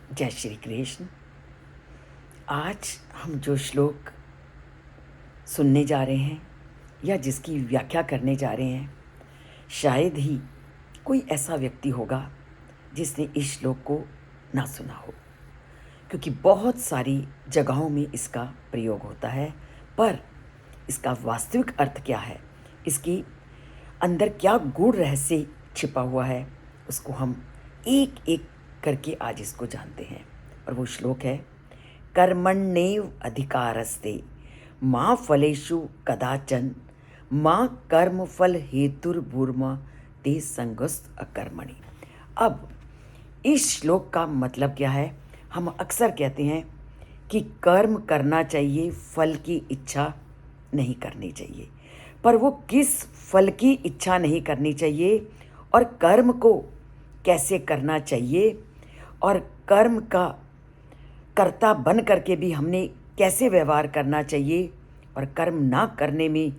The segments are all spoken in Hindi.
जय श्री कृष्ण। आज हम जो श्लोक सुनने जा रहे हैं या जिसकी व्याख्या करने जा रहे हैं, शायद ही कोई ऐसा व्यक्ति होगा जिसने इस श्लोक को ना सुना हो, क्योंकि बहुत सारी जगहों में इसका प्रयोग होता है। पर इसका वास्तविक अर्थ क्या है, इसकी अंदर क्या गूढ़ रहस्य छिपा हुआ है, उसको हम एक एक करके आज इसको जानते हैं। और वो श्लोक है, कर्मण्येव अधिकारस्ते माँ फलेषु कदाचन माँ कर्म फल हेतुर्भूर्मा ते संगस्त अकर्मणि। अब इस श्लोक का मतलब क्या है? हम अक्सर कहते हैं कि कर्म करना चाहिए, फल की इच्छा नहीं करनी चाहिए। पर वो किस फल की इच्छा नहीं करनी चाहिए और कर्म को कैसे करना चाहिए, और कर्म का कर्ता बन करके भी हमने कैसे व्यवहार करना चाहिए, और कर्म ना करने में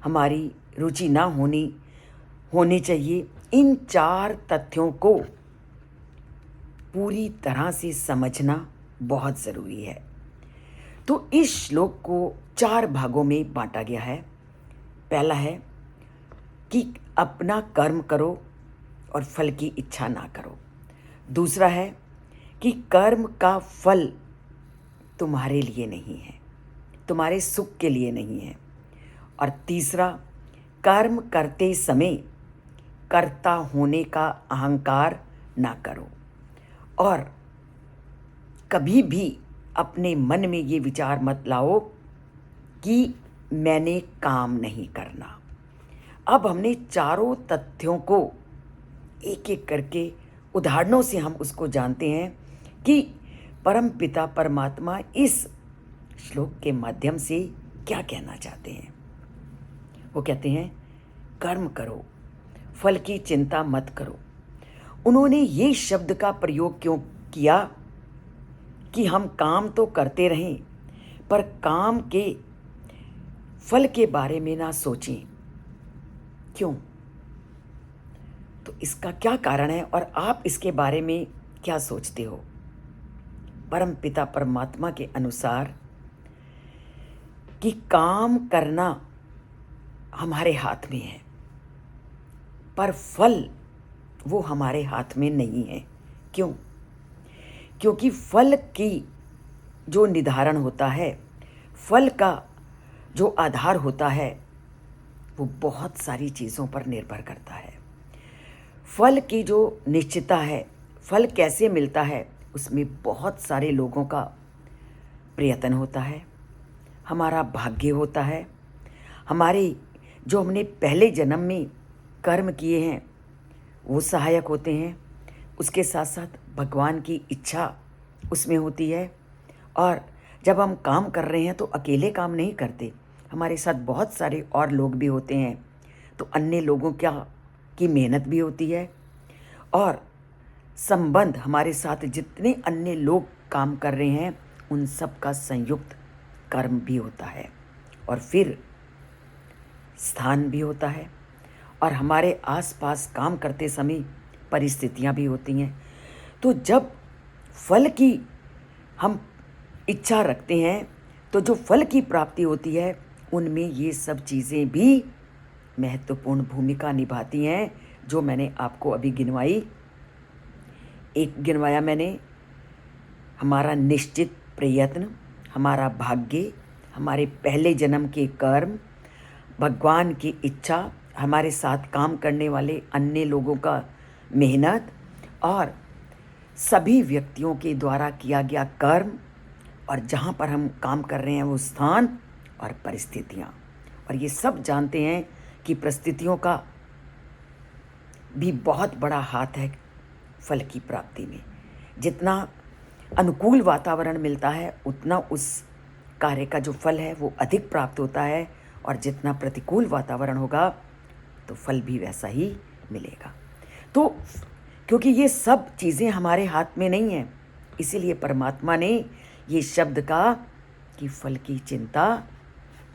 हमारी रुचि ना होनी चाहिए, इन चार तथ्यों को पूरी तरह से समझना बहुत ज़रूरी है। तो इस श्लोक को 4 भागों में बांटा गया है। पहला है कि अपना कर्म करो और फल की इच्छा ना करो। दूसरा है कि कर्म का फल तुम्हारे लिए नहीं है, तुम्हारे सुख के लिए नहीं है। और तीसरा, कर्म करते समय कर्ता होने का अहंकार ना करो, और कभी भी अपने मन में ये विचार मत लाओ कि मैंने काम नहीं करना। अब हमने चारों तथ्यों को एक एक करके उदाहरणों से हम उसको जानते हैं कि परम पिता परमात्मा इस श्लोक के माध्यम से क्या कहना चाहते हैं। वो कहते हैं, कर्म करो, फल की चिंता मत करो। उन्होंने ये शब्द का प्रयोग क्यों किया कि हम काम तो करते रहें पर काम के फल के बारे में ना सोचें। क्यों? तो इसका क्या कारण है और आप इसके बारे में क्या सोचते हो? परम पिता परमात्मा के अनुसार कि काम करना हमारे हाथ में है, पर फल वो हमारे हाथ में नहीं है। क्यों? क्योंकि फल की जो निर्धारण होता है, फल का जो आधार होता है, वो बहुत सारी चीज़ों पर निर्भर करता है। फल की जो निश्चितता है, फल कैसे मिलता है, उसमें बहुत सारे लोगों का प्रयत्न होता है, हमारा भाग्य होता है, हमारे जो हमने पहले जन्म में कर्म किए हैं वो सहायक होते हैं। उसके साथ साथ भगवान की इच्छा उसमें होती है। और जब हम काम कर रहे हैं तो अकेले काम नहीं करते, हमारे साथ बहुत सारे और लोग भी होते हैं, तो अन्य लोगों की मेहनत भी होती है, और संबंध हमारे साथ जितने अन्य लोग काम कर रहे हैं उन सब का संयुक्त कर्म भी होता है, और फिर स्थान भी होता है, और हमारे आसपास काम करते समय परिस्थितियां भी होती हैं। तो जब फल की हम इच्छा रखते हैं तो जो फल की प्राप्ति होती है उनमें ये सब चीज़ें भी महत्वपूर्ण भूमिका निभाती हैं, जो मैंने आपको अभी गिनवाई। एक गिनवाया मैंने, हमारा निश्चित प्रयत्न, हमारा भाग्य, हमारे पहले जन्म के कर्म, भगवान की इच्छा, हमारे साथ काम करने वाले अन्य लोगों का मेहनत, और सभी व्यक्तियों के द्वारा किया गया कर्म, और जहाँ पर हम काम कर रहे हैं वो स्थान और परिस्थितियाँ। और ये सब जानते हैं कि परिस्थितियों का भी बहुत बड़ा हाथ है फल की प्राप्ति में। जितना अनुकूल वातावरण मिलता है उतना उस कार्य का जो फल है वो अधिक प्राप्त होता है, और जितना प्रतिकूल वातावरण होगा तो फल भी वैसा ही मिलेगा। तो क्योंकि ये सब चीज़ें हमारे हाथ में नहीं हैं, इसीलिए परमात्मा ने ये शब्द कहा कि फल की चिंता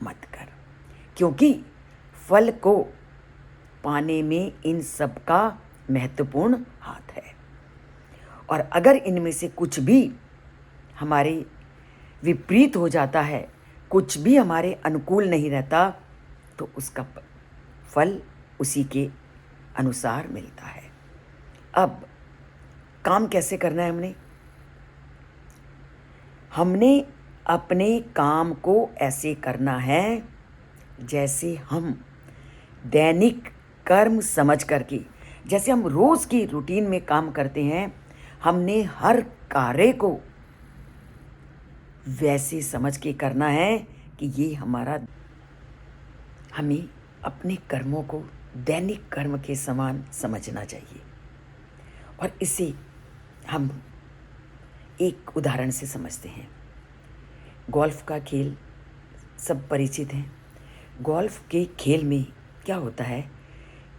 मत कर, क्योंकि फल को पाने में इन सब का महत्वपूर्ण हाथ है। और अगर इनमें से कुछ भी हमारे विपरीत हो जाता है, कुछ भी हमारे अनुकूल नहीं रहता, तो उसका फल उसी के अनुसार मिलता है। अब काम कैसे करना है हमने अपने काम को ऐसे करना है जैसे हम दैनिक कर्म समझ करके, जैसे हम रोज़ की रूटीन में काम करते हैं, हमने हर कार्य को वैसे समझ के करना है कि ये हमें अपने कर्मों को दैनिक कर्म के समान समझना चाहिए। और इसे हम एक उदाहरण से समझते हैं। गोल्फ का खेल सब परिचित हैं। गोल्फ के खेल में क्या होता है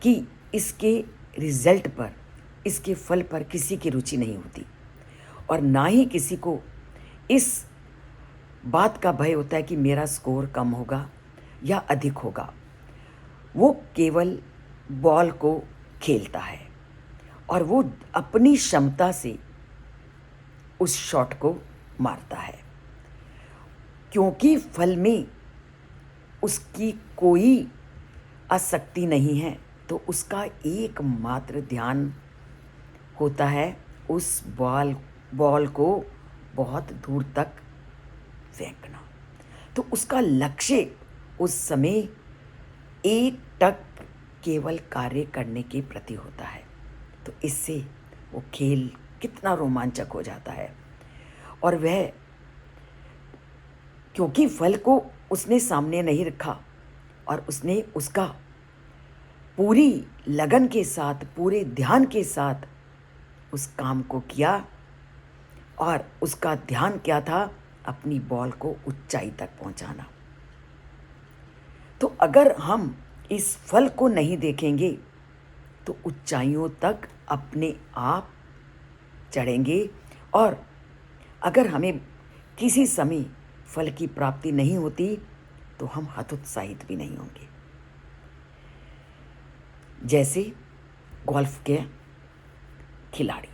कि इसके रिजल्ट पर, इसके फल पर किसी की रुचि नहीं होती, और ना ही किसी को इस बात का भय होता है कि मेरा स्कोर कम होगा या अधिक होगा। वो केवल बॉल को खेलता है और वो अपनी क्षमता से उस शॉट को मारता है, क्योंकि फल में उसकी कोई आसक्ति नहीं है। तो उसका एकमात्र ध्यान होता है उस बॉल को बहुत दूर तक फेंकना। तो उसका लक्ष्य उस समय एक टक केवल कार्य करने के प्रति होता है। तो इससे वो खेल कितना रोमांचक हो जाता है। और वह, क्योंकि फल को उसने सामने नहीं रखा और उसने उसका पूरी लगन के साथ, पूरे ध्यान के साथ उस काम को किया, और उसका ध्यान क्या था? अपनी बॉल को ऊंचाई तक पहुंचाना। तो अगर हम इस फल को नहीं देखेंगे तो ऊंचाइयों तक अपने आप चढ़ेंगे, और अगर हमें किसी समय फल की प्राप्ति नहीं होती तो हम हतोत्साहित भी नहीं होंगे। जैसे गोल्फ के खिलाड़ी,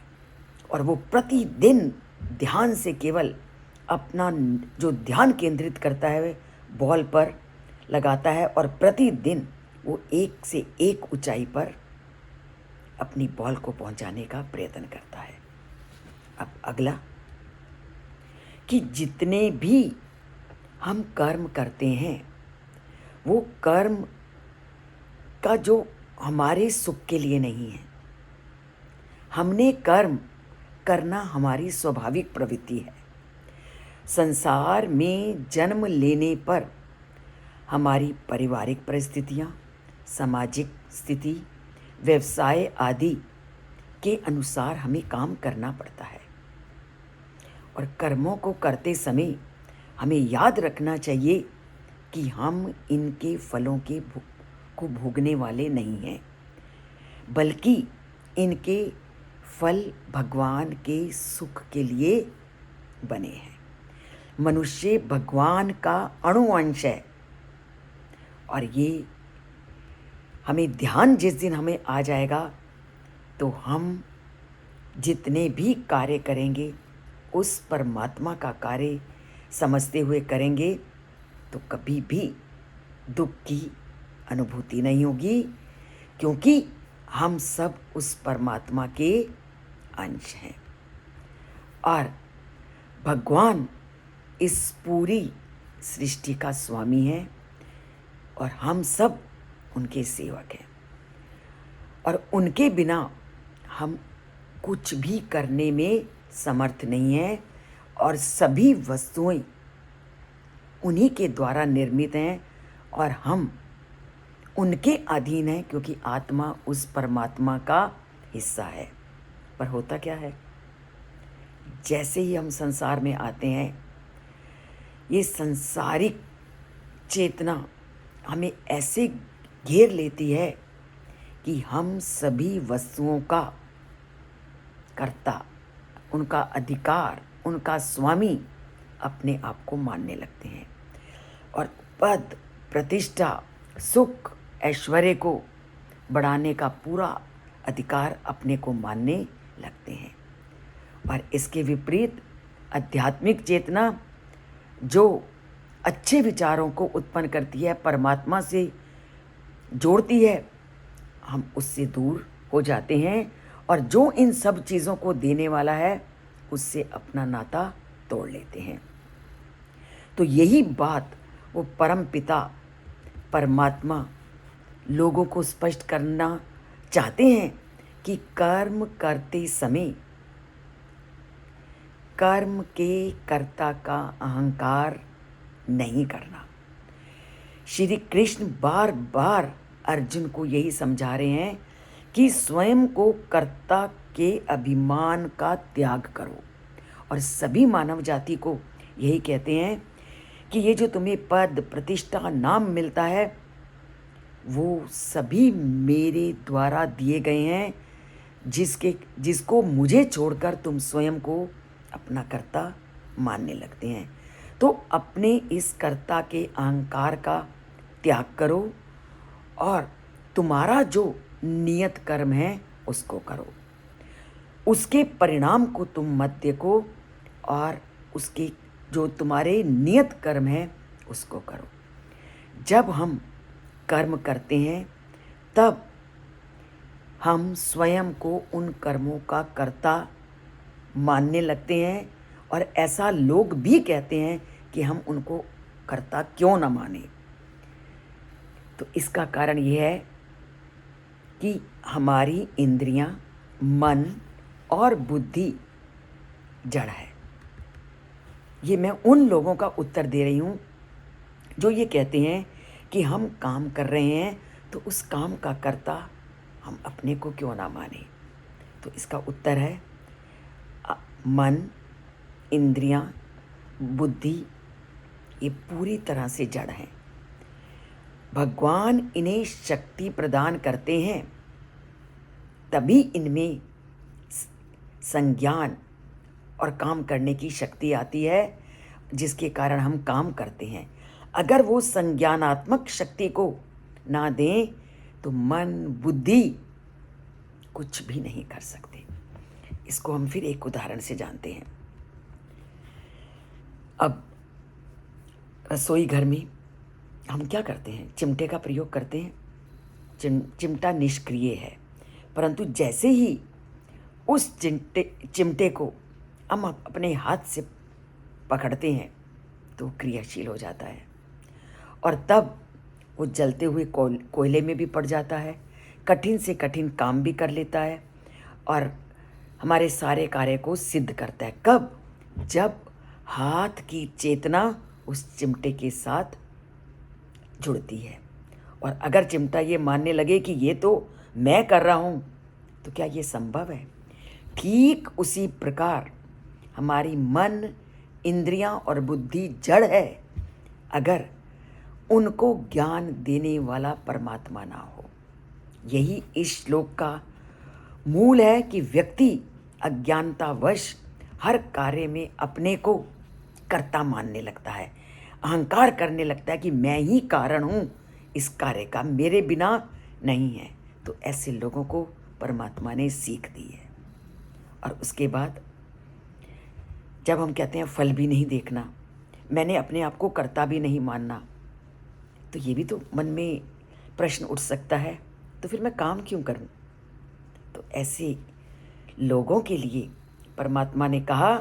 और वो प्रतिदिन ध्यान से केवल अपना जो ध्यान केंद्रित करता है बॉल पर लगाता है, और प्रतिदिन वो एक से एक ऊंचाई पर अपनी बॉल को पहुंचाने का प्रयत्न करता है। अब अगला, कि जितने भी हम कर्म करते हैं, वो कर्म का जो हमारे सुख के लिए नहीं है। हमने कर्म करना हमारी स्वाभाविक प्रवृत्ति है। संसार में जन्म लेने पर हमारी पारिवारिक परिस्थितियाँ, सामाजिक स्थिति, व्यवसाय आदि के अनुसार हमें काम करना पड़ता है। और कर्मों को करते समय हमें याद रखना चाहिए कि हम इनके फलों को भोगने वाले नहीं हैं, बल्कि इनके फल भगवान के सुख के लिए बने हैं। मनुष्य भगवान का अणुअंश है, और ये हमें ध्यान जिस दिन हमें आ जाएगा तो हम जितने भी कार्य करेंगे उस परमात्मा का कार्य समझते हुए करेंगे, तो कभी भी दुख की अनुभूति नहीं होगी, क्योंकि हम सब उस परमात्मा के अंश हैं। और भगवान इस पूरी सृष्टि का स्वामी है, और हम सब उनके सेवक हैं, और उनके बिना हम कुछ भी करने में समर्थ नहीं है। और सभी वस्तुएं उन्हीं के द्वारा निर्मित हैं, और हम उनके अधीन हैं, क्योंकि आत्मा उस परमात्मा का हिस्सा है। पर होता क्या है, जैसे ही हम संसार में आते हैं, ये संसारिक चेतना हमें ऐसे घेर लेती है कि हम सभी वस्तुओं का कर्ता, उनका अधिकार, उनका स्वामी अपने आप को मानने लगते हैं, और पद, प्रतिष्ठा, सुख, ऐश्वर्य को बढ़ाने का पूरा अधिकार अपने को मानने लगते हैं। पर इसके विपरीत आध्यात्मिक चेतना जो अच्छे विचारों को उत्पन्न करती है, परमात्मा से जोड़ती है, हम उससे दूर हो जाते हैं और जो इन सब चीज़ों को देने वाला है उससे अपना नाता तोड़ लेते हैं। तो यही बात वो परम पिता परमात्मा लोगों को स्पष्ट करना चाहते हैं कि कर्म करते समय कर्म के कर्ता का अहंकार नहीं करना। श्री कृष्ण बार बार अर्जुन को यही समझा रहे हैं कि स्वयं को कर्ता के अभिमान का त्याग करो, और सभी मानव जाति को यही कहते हैं कि ये जो तुम्हें पद प्रतिष्ठा नाम मिलता है वो सभी मेरे द्वारा दिए गए हैं, जिसको मुझे छोड़कर तुम स्वयं को अपना कर्ता मानने लगते हैं। तो अपने इस कर्ता के अहंकार का त्याग करो और तुम्हारा जो नियत कर्म है उसको करो, उसके परिणाम को तुम मत देखो और उसके जो तुम्हारे नियत कर्म है उसको करो। जब हम कर्म करते हैं तब हम स्वयं को उन कर्मों का कर्ता मानने लगते हैं, और ऐसा लोग भी कहते हैं कि हम उनको कर्ता क्यों ना माने। तो इसका कारण यह है कि हमारी इंद्रियां, मन और बुद्धि जड़ है। ये मैं उन लोगों का उत्तर दे रही हूँ जो ये कहते हैं कि हम काम कर रहे हैं तो उस काम का कर्ता हम अपने को क्यों ना माने। तो इसका उत्तर है मन, इंद्रियां, बुद्धि ये पूरी तरह से जड़ हैं। भगवान इन्हें शक्ति प्रदान करते हैं तभी इनमें संज्ञान और काम करने की शक्ति आती है, जिसके कारण हम काम करते हैं। अगर वो संज्ञानात्मक शक्ति को ना दें तो मन बुद्धि कुछ भी नहीं कर सकते। इसको हम फिर एक उदाहरण से जानते हैं। अब रसोई घर में हम क्या करते हैं, चिमटे का प्रयोग करते हैं। चिमटा निष्क्रिय है, परंतु जैसे ही उस चिमटे को हम अपने हाथ से पकड़ते हैं तो क्रियाशील हो जाता है, और तब वो जलते हुए कोयले में भी पड़ जाता है, कठिन से कठिन काम भी कर लेता है और हमारे सारे कार्य को सिद्ध करता है। कब? जब हाथ की चेतना उस चिमटे के साथ जुड़ती है। और अगर चिमटा ये मानने लगे कि ये तो मैं कर रहा हूँ, तो क्या ये संभव है? ठीक उसी प्रकार हमारी मन, इंद्रियां और बुद्धि जड़ है अगर उनको ज्ञान देने वाला परमात्मा ना हो। यही इस श्लोक का मूल है कि व्यक्ति अज्ञानतावश हर कार्य में अपने को कर्ता मानने लगता है, अहंकार करने लगता है कि मैं ही कारण हूँ इस कार्य का, मेरे बिना नहीं है। तो ऐसे लोगों को परमात्मा ने सीख दी है। और उसके बाद जब हम कहते हैं फल भी नहीं देखना, मैंने अपने आप को कर्ता भी नहीं मानना, तो ये भी तो मन में प्रश्न उठ सकता है, तो फिर मैं काम क्यों करूं? तो ऐसे लोगों के लिए परमात्मा ने कहा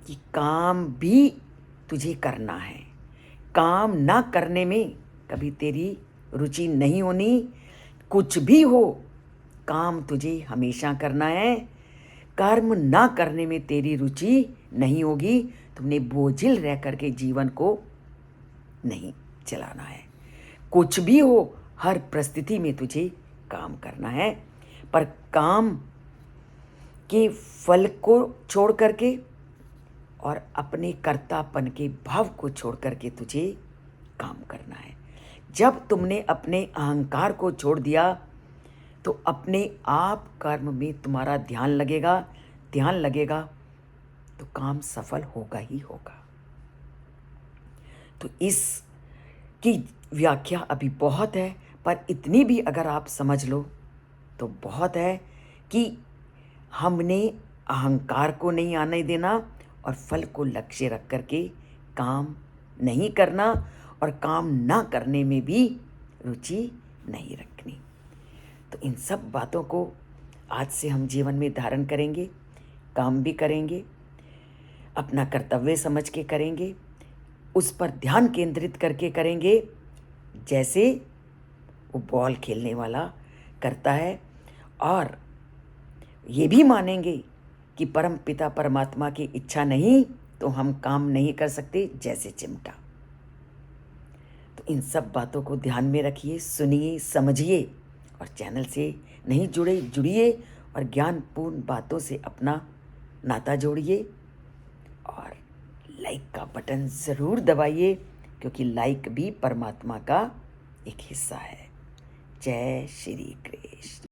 कि काम भी तुझे करना है। काम ना करने में कभी तेरी रुचि नहीं होनी। कुछ भी हो, काम तुझे हमेशा करना है। कर्म ना करने में तेरी रुचि नहीं होगी। तुमने बोझिल रह करके जीवन को नहीं चलाना है। कुछ भी हो, हर परिस्थिति में तुझे काम करना है, पर काम के फल को छोड़ करके और अपने कर्तापन के भाव को छोड़ करके तुझे काम करना है। जब तुमने अपने अहंकार को छोड़ दिया तो अपने आप कर्म में तुम्हारा ध्यान लगेगा तो काम सफल होगा ही होगा। तो इसकी व्याख्या अभी बहुत है, पर इतनी भी अगर आप समझ लो तो बहुत है कि हमने अहंकार को नहीं आने देना और फल को लक्ष्य रख करके काम नहीं करना और काम ना करने में भी रुचि नहीं रखनी। तो इन सब बातों को आज से हम जीवन में धारण करेंगे, काम भी करेंगे, अपना कर्तव्य समझ के करेंगे, उस पर ध्यान केंद्रित करके करेंगे जैसे वो बॉल खेलने वाला करता है। और ये भी मानेंगे कि परम पिता परमात्मा की इच्छा नहीं तो हम काम नहीं कर सकते, जैसे चिमटा। तो इन सब बातों को ध्यान में रखिए, सुनिए, समझिए और चैनल से नहीं जुड़े जुड़िए और ज्ञानपूर्ण बातों से अपना नाता जोड़िए और लाइक का बटन ज़रूर दबाइए, क्योंकि लाइक भी परमात्मा का एक हिस्सा है। जय श्री कृष्ण।